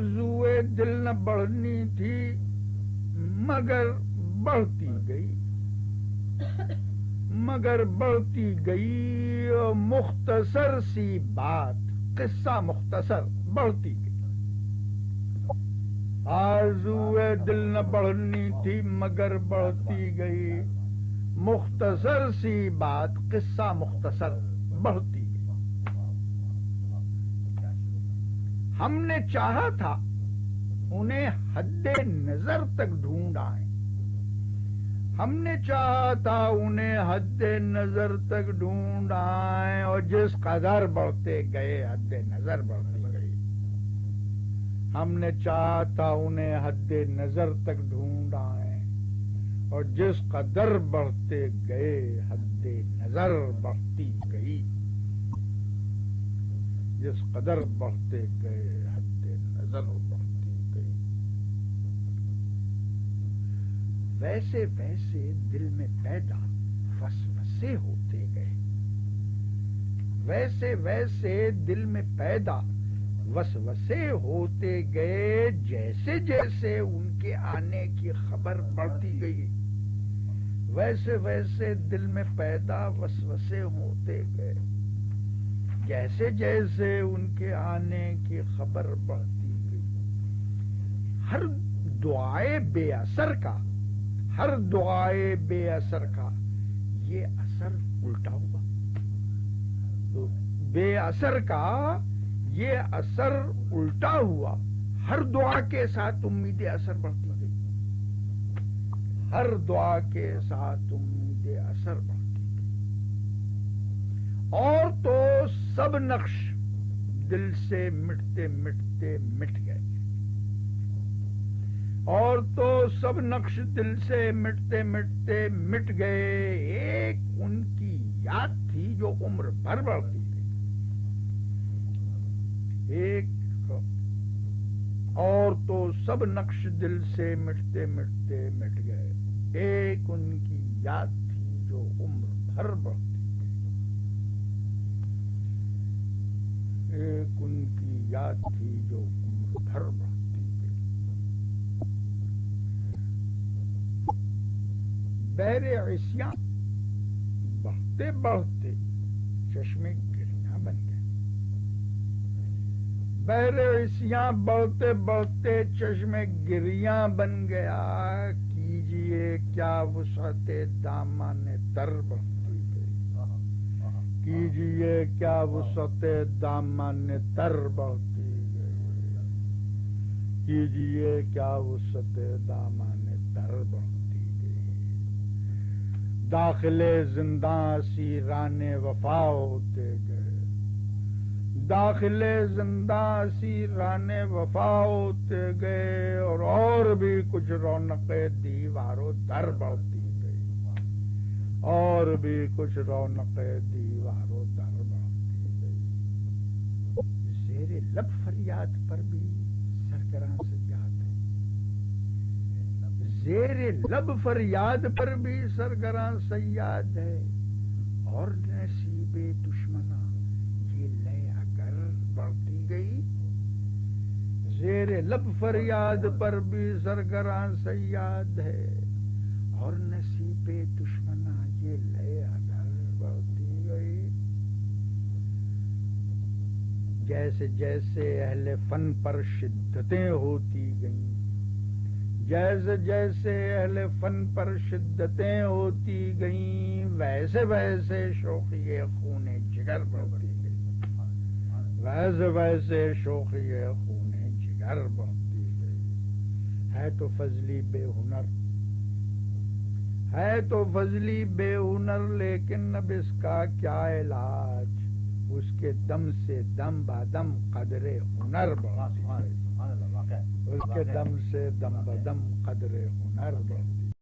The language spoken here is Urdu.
آرزوئے دل نہ بڑھنی تھی مگر بڑھتی گئی، مگر بڑھتی گئی، مختصر سی بات قصہ مختصر بڑھتی گئی۔ آرزوئے دل نہ بڑھنی تھی مگر بڑھتی گئی، مختصر سی بات قصہ مختصر بڑھتی گئی۔ ہم نے چاہا تھا انہیں حد نظر تک ڈھونڈ آئیں، ہم نے چاہا تھا انہیں حد نظر تک ڈھونڈ آئیں، اور جس قدر بڑھتے گئے حد نظر بڑھتی گئی۔ ہم نے چاہا تھا انہیں حد نظر تک ڈھونڈ آئیں، اور جس قدر بڑھتے گئے حد نظر بڑھتی گئی، جس قدر بڑھتے گئے حد نظر بڑھتی گئی۔ ویسے ویسے دل میں پیدا وسوسے ہوتے گئے، ویسے ویسے دل میں پیدا وسوسے ہوتے گئے، جیسے جیسے ان کے آنے کی خبر بڑھتی گئی، ویسے ویسے دل میں پیدا وسوسے ہوتے گئے، جیسے جیسے ان کے آنے کی خبر بڑھتی گئی۔ ہر دعائے بے اثر کا، ہر دعائے بے اثر کا یہ اثر الٹا ہوا، بے اثر کا یہ اثر الٹا ہوا۔ ہر دعا کے ساتھ امید اثر بڑھتی گئی، ہر دعا کے ساتھ امید اثر بڑھتی گئی، اور تو سب نقش دل سے مٹتے مٹتے مٹ گئے، اور تو سب نقش دل سے مٹتے مٹتے مٹ گئے۔ ایک ان کی یاد تھی جو عمر بھر بڑھتی گئی، ایک اور تو سب نقش دل سے مٹتے مٹتے مٹ گئے، ایک ان کی یاد تھی جو عمر بھر بڑھتی گئی، ایک ان کی یاد تھی جو عمر بھر بڑھتی گئی۔ بحر عصیاں بڑھتے بڑھتے چشمے گریاں بن گئے، بحر عصیاں بڑھتے بڑھتے چشمے گریاں بن گیا، کیجئے کیا وسعت دامن تر بڑھتی گئی، کیجئے کیا وسعت دامن تر بڑھتی گئی، کیجئے کیا وسعت دامن تر بڑھتی گئی۔ داخل زنداں اسیران وفا ہوتے گئے، داخل زنداں اسیران وفا ہوتے گئے، اور بھی کچھ رونق دیواروں در بڑھتی گئی، اور بھی کچھ رونق دیواروں در بڑھتی گئی۔ زیر لب فریاد پر بھی سرگراں سیاد ہے، زیر لب فریاد پر بھی سرگراں سیاد ہے، اور نصیب دشمنا یہ لے اگر بڑھتی گئی، زیر لب فریاد پر بھی سرگراں سیاد ہے، اور نصیب دشمنا یہ لے اگر بڑھتی گئی۔ جیسے جیسے اہل فن پر شدتیں ہوتی گئیں، جیسے جیسے اہل فن پر شدتیں ہوتی گئیں، ویسے ویسے شوخی خون جگر بڑھتی گئی، ویسے ویسے شوخی خون جگر بڑھتی گئی۔ ہے تو فضلی بے ہنر، ہے تو فضلی بے ہنر، لیکن اب اس کا کیا علاج، اس کے دم سے دم بدم قدر ہنر بڑھتی گئی، اس کے دم سے دم بدم قدر ہنر بڑھتی